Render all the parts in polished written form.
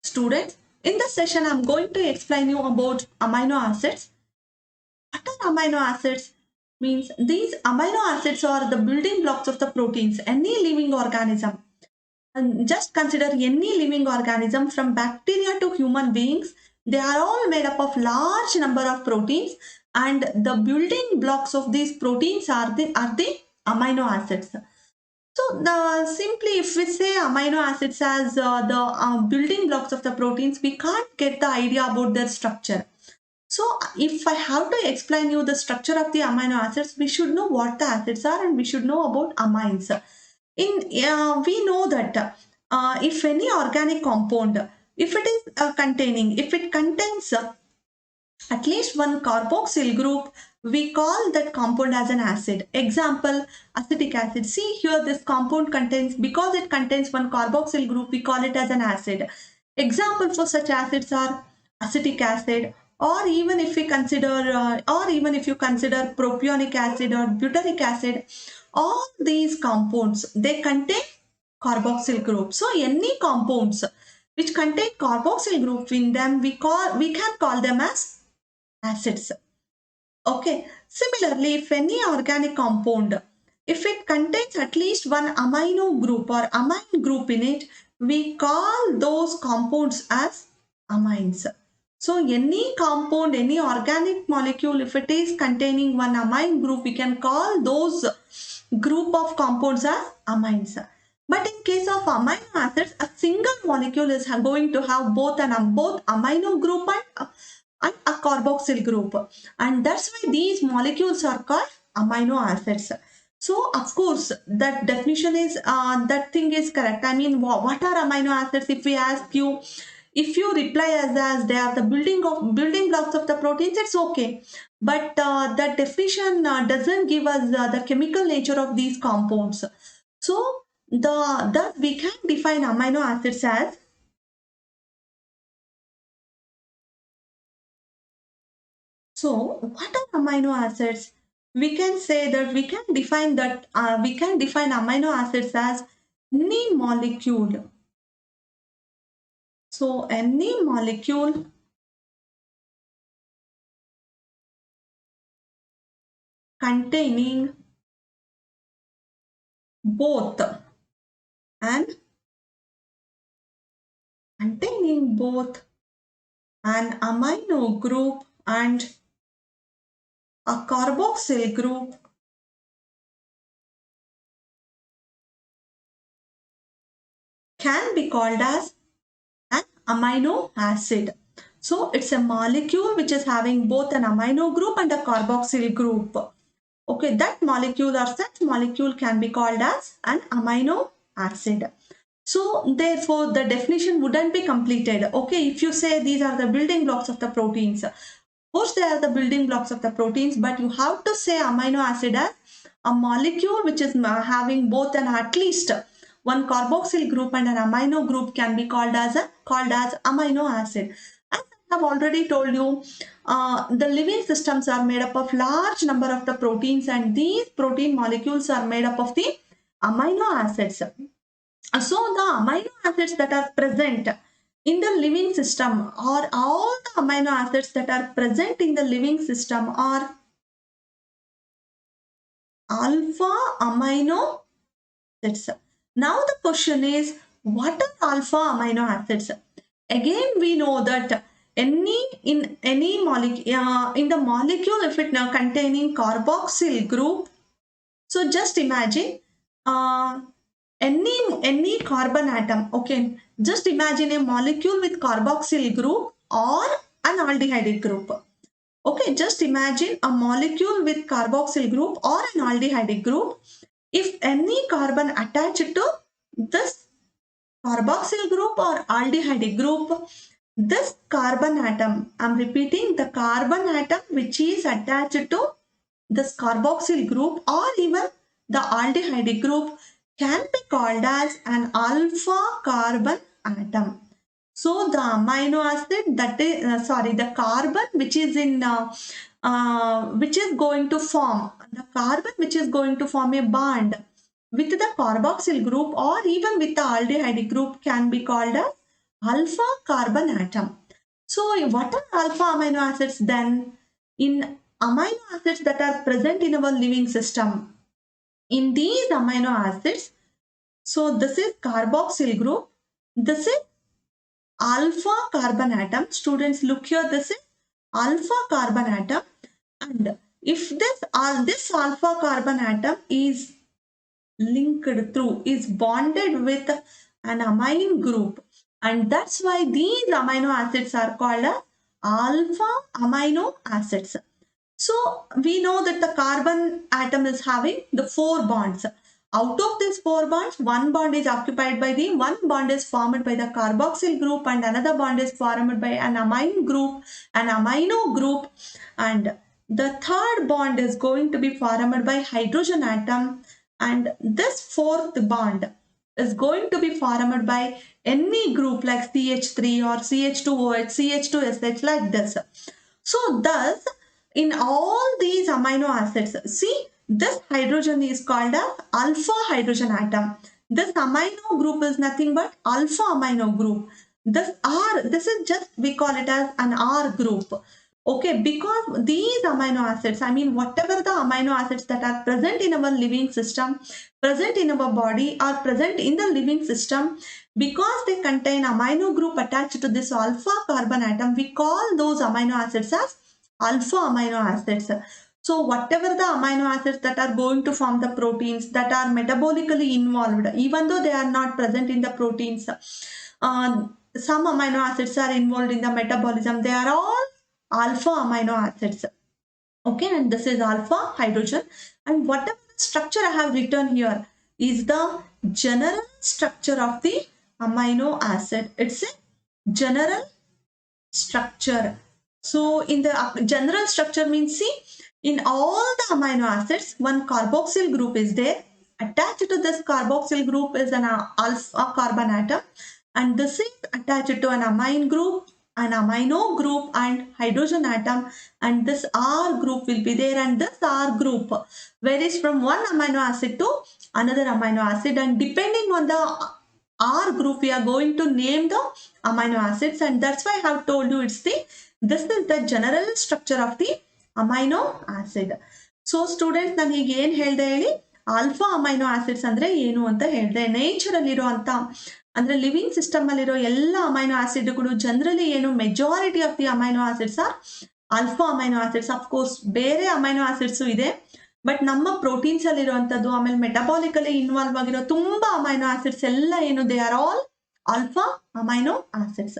Students, in this session, I'm going to explain you about amino acids. What are amino acids? Means these amino acids are the building blocks of the proteins. Any living organism, and just consider any living organism from bacteria to human beings, they are all made up of large number of proteins, and the building blocks of these proteins are the amino acids. So the simply if we say amino acids as the building blocks of the proteins, we can't get the idea about their structure. So if I have to explain you the structure of the amino acids, we should know what the acids are and we should know about amines. We know that if any organic compound, if it contains at least one carboxyl group, we call that compound as an acid. Example, acetic acid. See here, this compound contains, because it contains one carboxyl group, we call it as an acid. Example for such acids are acetic acid, or even if we consider, or even if you consider propionic acid or butyric acid, all these compounds, they contain carboxyl group. So any compounds which contain carboxyl group in them, we can call them as acids. Okay. Similarly, if any organic compound, if it contains at least one amino group or amine group in it, we call those compounds as amines. So any compound, any organic molecule, if it is containing one amine group, we can call those group of compounds as amines. But in case of amino acids, a single molecule is going to have both both amino group and a carboxyl group, and that's why these molecules are called amino acids. So of course that definition is that thing is correct. I mean, what are amino acids? If we ask you, if you reply as they are the building blocks of the proteins, it's okay, but that definition doesn't give us the chemical nature of these compounds. So thus we can define amino acids as, so what are amino acids? We can say that we can define amino acids as any molecule. So any molecule containing both and containing both an amino group and a carboxyl group can be called as an amino acid. So it's a molecule which is having both an amino group and a carboxyl group. Okay, that molecule or such molecule can be called as an amino acid. So therefore the definition wouldn't be completed. Okay, if you say these are the building blocks of the proteins, of course they are the building blocks of the proteins, but you have to say amino acid as a molecule which is having both an at least one carboxyl group and an amino group can be called as amino acid. As I have already told you, the living systems are made up of large number of the proteins, and these protein molecules are made up of the amino acids. So the amino acids that are present in the living system, or all the amino acids that are present in the living system, are alpha amino acids. Now the question is, what are alpha amino acids? Again, we know that in any molecule, in the molecule, if it now containing carboxyl group, so just imagine uh, any carbon atom. Okay, just imagine a molecule with carboxyl group or an aldehyde group. Okay, just imagine a molecule with carboxyl group or an aldehyde group. If any carbon attached to this carboxyl group or aldehyde group, this carbon atom, I'm repeating, the carbon atom which is attached to this carboxyl group or even the aldehyde group can be called as an alpha carbon atom. So the amino acid that is, the carbon which is which is going to form, the carbon which is going to form a bond with the carboxyl group or even with the aldehyde group can be called as alpha carbon atom. So what are alpha amino acids then? In amino acids that are present in our living system, in these amino acids, so this is carboxyl group, this is alpha carbon atom. Students, look here, this is alpha carbon atom, and if this alpha carbon atom is linked through, is bonded with an amine group, and that's why these amino acids are called as alpha amino acids. So we know that the carbon atom is having the 4 bonds. Out of these 4 bonds, one bond is occupied by the, one bond is formed by the carboxyl group, and another bond is formed by an amine group, an amino group, and the third bond is going to be formed by hydrogen atom, and this fourth bond is going to be formed by any group like CH3 or CH2OH, CH2SH, like this. So thus, in all these amino acids, see, this hydrogen is called as alpha hydrogen atom. This amino group is nothing but alpha amino group. This is just, we call it as an R group. Okay, because these amino acids, I mean whatever the amino acids that are present in our living system, present in our body, or present in the living system, because they contain amino group attached to this alpha carbon atom, we call those amino acids as alpha amino acids. So whatever the amino acids that are going to form the proteins that are metabolically involved, even though they are not present in the proteins, some amino acids are involved in the metabolism. They are all alpha amino acids. Okay, and this is alpha hydrogen, and whatever structure I have written here is the general structure of the amino acid. It's a general structure. So in the general structure means, see, in all the amino acids, one carboxyl group is there. Attached to this carboxyl group is an alpha carbon atom, and this is attached to an amine group, an amino group, and hydrogen atom, and this R group will be there, and this R group varies from one amino acid to another amino acid, and depending on the R group we are going to name the amino acids, and that's why I have told you this is the general structure of the amino acid. So students, ನಾನು ಈಗ ಏನು ಹೇಳಿದೆ ಹೇಳಿ, alpha amino acids ಅಂದ್ರೆ ಏನು ಅಂತ ಹೇಳಿದೆ. Nature ಅಲ್ಲಿ ಇರುವಂತ ಅಂದ್ರೆ ಲಿವಿಂಗ್ ಸಿಸ್ಟಮ್ ಅಲ್ಲಿರೋ ಎಲ್ಲ ಅಮೈನೋ ಆಸಿಡ್ಗಳು ಜನರಲಿ ಏನು, majority of the amino acids are alpha amino acids. Of course ಬೇರೆ ಅಮೈನೋ ಆಸಿಡ್ಸ್ ಇದೆ, ಬಟ್ ನಮ್ಮ ಪ್ರೋಟೀನ್ಸ್ ಅಲ್ಲಿ ಇರುವಂತದ್ದು, ಆಮೇಲೆ ಮೆಟಬಾಲಿಕಲಿ ಇನ್ವಾಲ್ವ್ ಆಗಿರೋ ತುಂಬಾ ಅಮೈನೋ ಆಸಿಡ್ಸ್ ಎಲ್ಲ ಏನು, they are all alpha amino acids.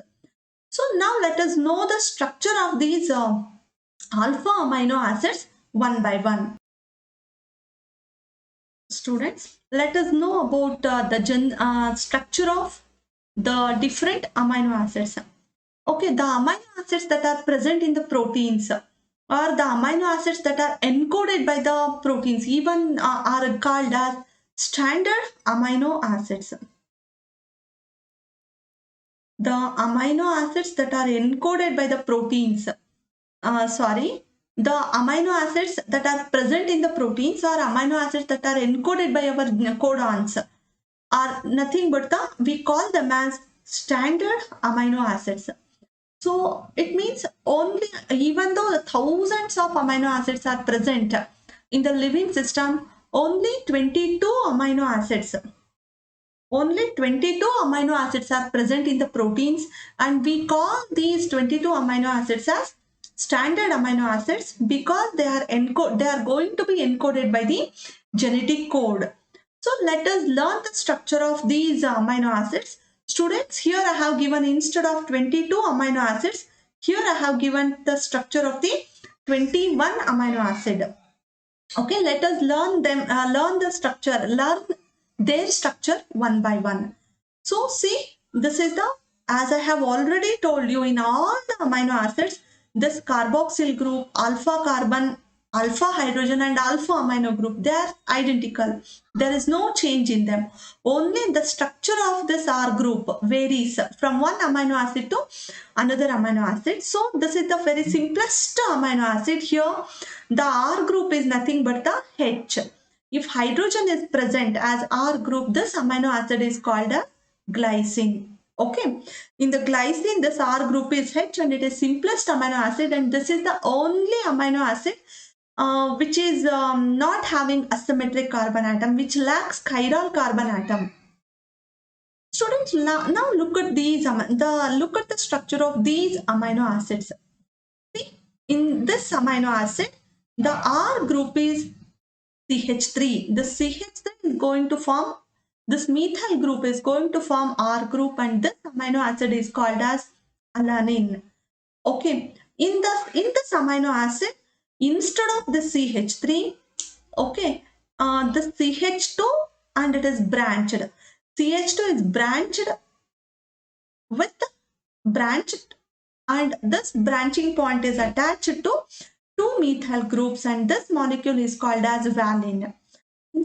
So now let us know the structure of these alpha amino acids one by one. Students, let us know about the structure of the different amino acids. Okay, the amino acids that are present in the proteins, or the amino acids that are encoded by the proteins, even are called as standard amino acids. The amino acids that are encoded by the proteins, the amino acids that are present in the proteins, or amino acids that are encoded by our codons, are nothing but we call them as standard amino acids. So it means only, even though thousands of amino acids are present in the living system, only 22 amino acids, only 22 amino acids are present in the proteins, and we call these 22 amino acids as standard amino acids because they are going to be encoded by the genetic code. So let us learn the structure of these amino acids. Students, here I have given, instead of 22 amino acids, here I have given the structure of the 21 amino acid. Okay, let us learn them, learn the structure, learn their structure one by one. So see, this is the, as I have already told you, in all the amino acids, this carboxyl group, alpha carbon, alpha hydrogen, and alpha amino group, they are identical. There is no change in them. Only the structure of this R group varies from one amino acid to another amino acid. So this is the very simplest amino acid. Here the R group is nothing but the H. If hydrogen is present as R group, this amino acid is called a glycine. Okay, in the glycine, this R group is H and it is simplest amino acid, and this is the only amino acid which is not having asymmetric carbon atom, which lacks chiral carbon atom. Students, now look at these look at the structure of these amino acids. See, in this amino acid, the R group is CH3. The CH3 is going to form, this methyl group is going to form R group, and this amino acid is called as alanine. Okay, in this amino acid, instead of the CH3, okay, the CH2 and it is branched. CH2 is branched with branched, and this branching point is attached to two methyl groups, and this molecule is called as valine.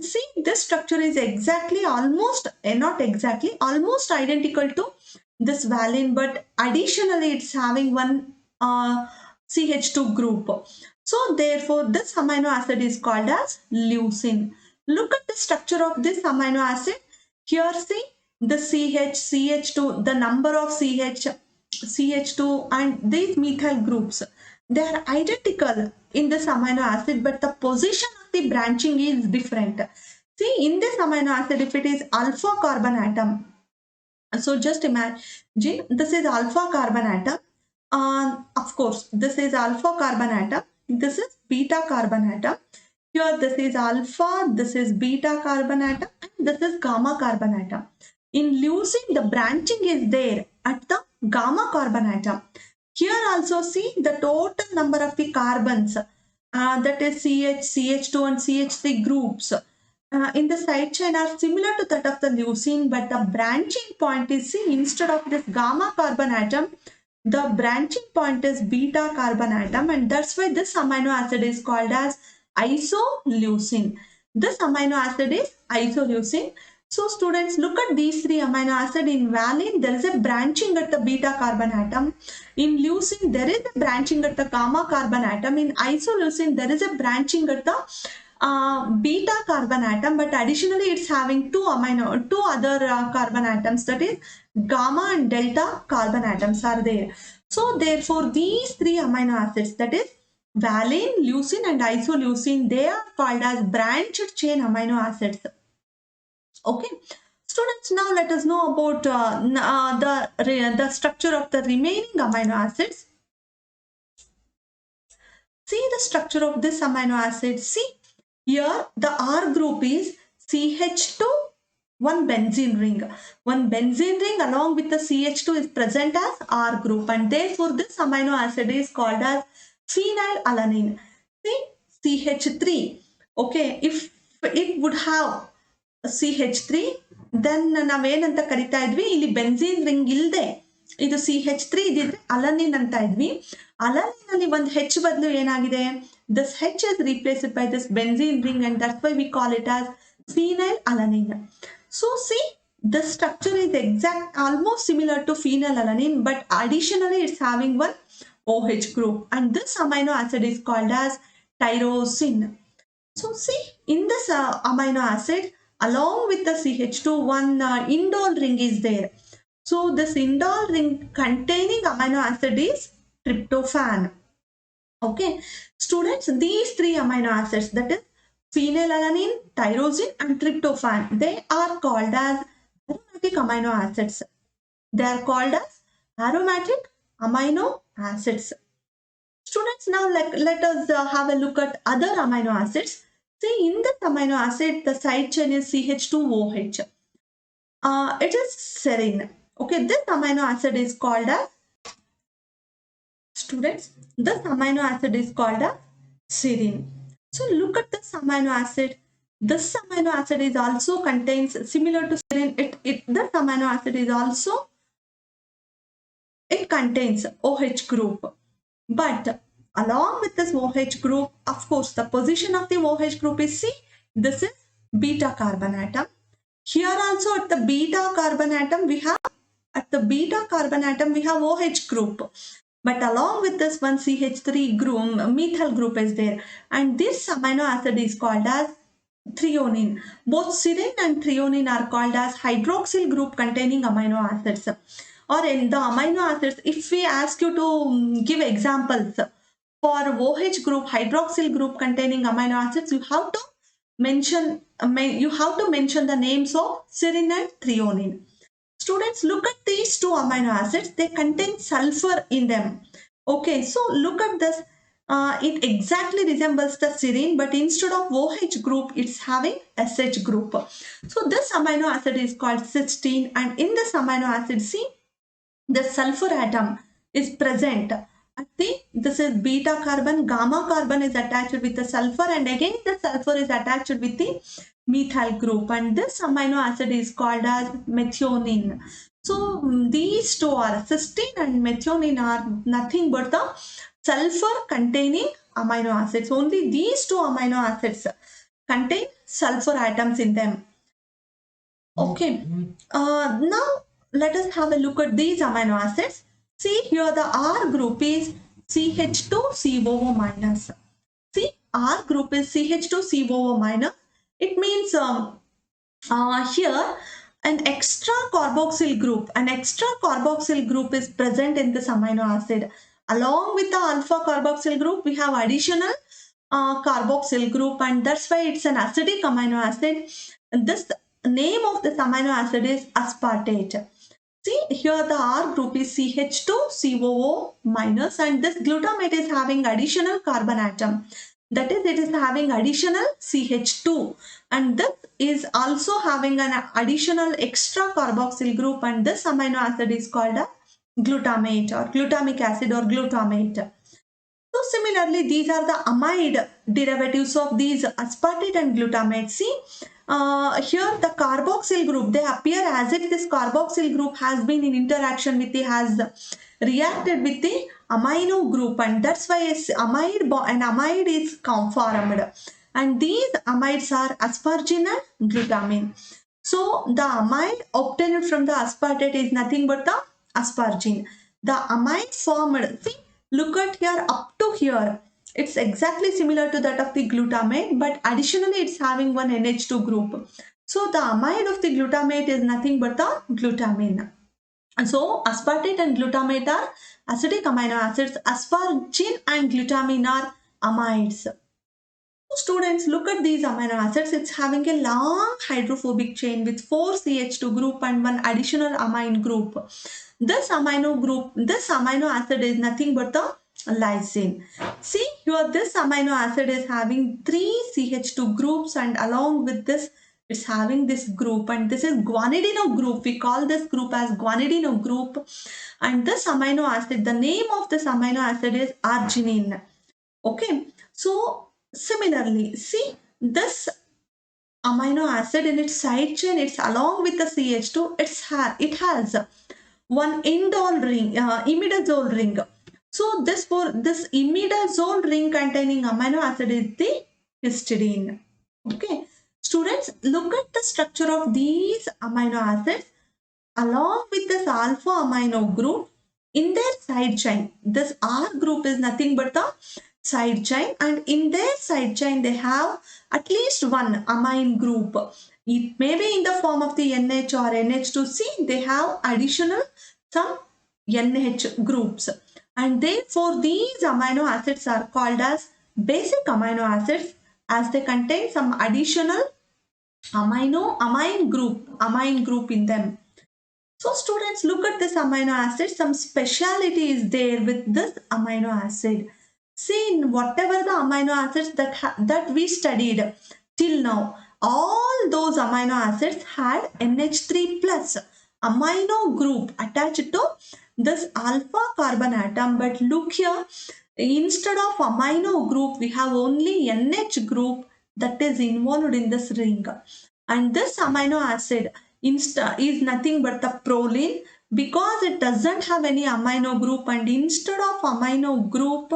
See, this structure is exactly almost, not exactly, almost identical to this valine, but additionally it's having one CH2 group. So therefore this amino acid is called as leucine. Look at the structure of this amino acid. Here see the CH, CH2, the number of CH, CH2 and these methyl groups. They are identical in this amino acid, but the position of the branching is different. See, in this amino acid, if it is alpha carbon atom, so just imagine this is alpha carbon atom. Of course, this is alpha carbon atom. This is beta carbon atom. Here, this is alpha, this is beta carbon atom, and this is gamma carbon atom. In leucine, the branching is there at the gamma carbon atom. Here also see the total number of the carbons, that is CH, CH2 and CH3 groups in the side chain are similar to that of the leucine, but the branching point is, see, instead of this gamma carbon atom, the branching point is beta carbon atom, and that's why this amino acid is called as isoleucine. This amino acid is isoleucine. So students, look at these three amino acid. In valine, there is a branching at the beta carbon atom. In leucine, there is a branching at the gamma carbon atom. In isoleucine, there is a branching at the beta carbon atom, but additionally it's having two other carbon atoms, that is gamma and delta carbon atoms are there. So therefore these three amino acids, that is valine, leucine and isoleucine, they are called as branched chain amino acids. Okay, students, now let us know about the structure of the remaining amino acids. See the structure of this amino acid. See, here the R group is CH2, one benzene ring. One benzene ring along with the CH2 is present as R group, and therefore this amino acid is called as phenylalanine. See, CH3. Okay, if it would have CH3, then ನಾವೇನಂತ ಕರಿತಾ ಇದ್ವಿ, ಇಲ್ಲಿ benzene ring ಇಲ್ಲದೆ ಇದು CH3 ಇದಿದ್ರೆ alanine ಅಂತ ಇದ್ವಿ. Alanine ಅಲ್ಲಿ ಒಂದು H ಬದಲು ಏನಾಗಿದೆ, this H is replaced by this benzene ring, and that's why we call it as phenylalanine. So see, the structure is almost similar to phenylalanine, but additionally it's having one OH group, and this amino acid is called as tyrosine. So see, in this amino acid, along with the CH2, one indole ring is there. So this indole ring containing amino acid is tryptophan. Okay, students, these three amino acids, that is phenylalanine, tyrosine and tryptophan, they are called as aromatic amino acids. They are called as aromatic amino acids. Students, now let us have a look at other amino acids. See, in this amino acid, the side chain is CH2OH. It is serine. Okay, this amino acid is called as, students, this amino acid is called as serine. So look at this amino acid. This amino acid is also contains, similar to serine, this amino acid is also, it contains OH group. But along with this OH group, of course, the position of the OH group is, see, this is beta carbon atom. Here also at the beta carbon atom we have OH group. But along with this one CH3 group, methyl group is there. And this amino acid is called as threonine. Both serine and threonine are called as hydroxyl group containing amino acids. Or in the amino acids, if we ask you to give examples for OH group, hydroxyl group containing amino acids, you have to mention the names of serine and threonine. Students, look at these two amino acids. They contain sulfur in them. Okay, so look at this. It exactly resembles the serine, but instead of OH group, it's having SH group. So this amino acid is called cysteine, and in this amino acid, see, the sulfur atom is present. This is beta carbon, gamma carbon is attached with the sulfur, and again the sulfur is attached with the methyl group, and this amino acid is called as methionine. So these two are cysteine and methionine are nothing but the sulfur containing amino acids. Only these two amino acids contain sulfur atoms in them. Okay, now let us have a look at these amino acids. See here the R group is CH2COO minus. See, R group is CH2COO minus. It means here an extra carboxyl group is present in this amino acid. Along with the alpha carboxyl group, we have additional carboxyl group, and that's why it's an acidic amino acid. And this name of this amino acid is aspartate. See here the R group is CH2COO minus, and this glutamate is having additional carbon atom. That is, it is having additional CH2, and this is also having an additional extra carboxyl group, and this amino acid is called a glutamate or glutamic acid or glutamate. So similarly, these are the amide derivatives of these aspartate and glutamate. See, here the carboxyl group, they appear as if this carboxyl group has been in interaction with the, has reacted with the amino group, and that's why an amide is formed. And these amides are aspargine and glutamine. So the amide obtained from the aspartate is nothing but the aspargine. The amide formed, see, look at here up to here. It's exactly similar to that of the glutamate, but additionally it's having one NH2 group. So the amide of the glutamate is nothing but the glutamine. And so aspartate and glutamate are acidic amino acids. Aspargine and glutamine are amides. Students, look at these amino acids. It's having a long hydrophobic chain with 4 CH2 group and one additional amine group. This amino acid is nothing but the lysine. See here, this amino acid is having 3 CH2 groups, and along with this, it's having this group, and this is guanidino group. We call this group as guanidino group, and this amino acid, the name of this amino acid is arginine. Okay, so similarly, see this amino acid in its side chain, it's along with the CH2, it has one indole ring, imidazole ring. So this imidazole ring containing amino acid is the histidine. Okay, students, look at the structure of these amino acids along with this alpha amino group in their side chain. This R group is nothing but the side chain, and in their side chain they have at least one amine group. It may be in the form of the NH or NH2C. They have additional some NH groups, and therefore these amino acids are called as basic amino acids, as they contain some additional amine group in them. So students, look at this amino acid. Some speciality is there with this amino acid. See, in whatever the amino acids that we studied till now, all those amino acids had NH3 plus amino group attached to this alpha carbon atom. But look here, instead of amino group, we have only NH group that is involved in this ring. And this amino acid is nothing but the proline, because it doesn't have any amino group, and instead of amino group,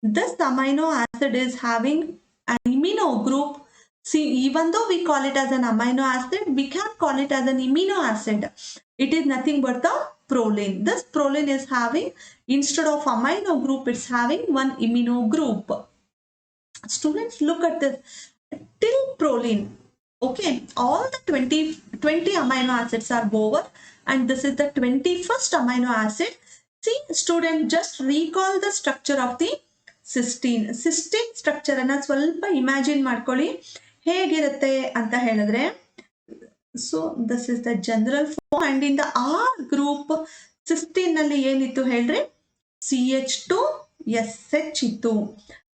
this amino acid is having an imino group. See, even though we call it as an amino acid, we can call it as an amino acid. It is nothing but the proline. This proline is having, instead of amino group, it's having one imino group. Students, look at this. till proline. Okay, all the 20 amino acids are over, and this is the 21st amino acid. See student, just recall the structure of the cysteine. Cysteine structure ಅನ್ನ ಸ್ವಲ್ಪ imagine ಮಾಡ್ಕೊಳ್ಳಿ ಹೇಗಿರುತ್ತೆ ಅಂತ ಹೇಳಿದ್ರೆ. So this is the general form, and in the R group cysteine ನಲ್ಲಿ ಏನಿತ್ತು ಹೇಳ್ರಿ, CH2SH ಇತ್ತು.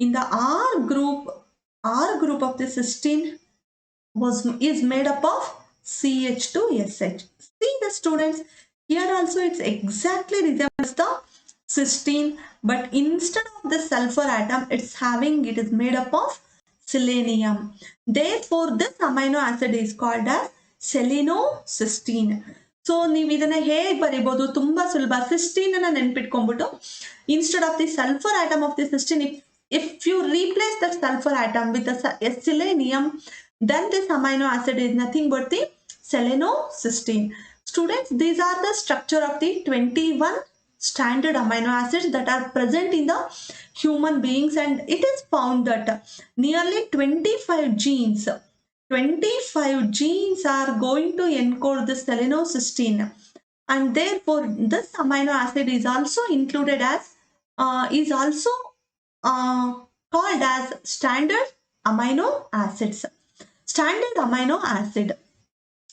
In the R group of the cysteine is made up of CH2SH. See the students, here also it's exactly resembles the cysteine, but instead of the sulfur atom, it is made up of selenium. Therefore this amino acid is called as selenocysteine. So ನೀವು ಇದನ್ನ ಹೇಗೆ ಬರೀಬಹುದು, ತುಂಬಾ ಸುಲಭ. Cysteine ಅನ್ನ ನೆನ್ಪಿಟ್ಕೊಂಡ್ಬಿಟ್ಟು instead of the sulfur atom of the cysteine, if you replace the sulfur atom with the selenium, then this amino acid is nothing but the selenocysteine. Students, these are the structure of the 21 standard amino acids that are present in the human beings, and it is found that nearly 25 genes are going to encode the selenocysteine, and therefore this amino acid is also included as called as standard amino acid.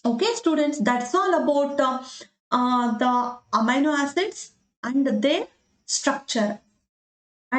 Okay students, that's all about the amino acids and their structure.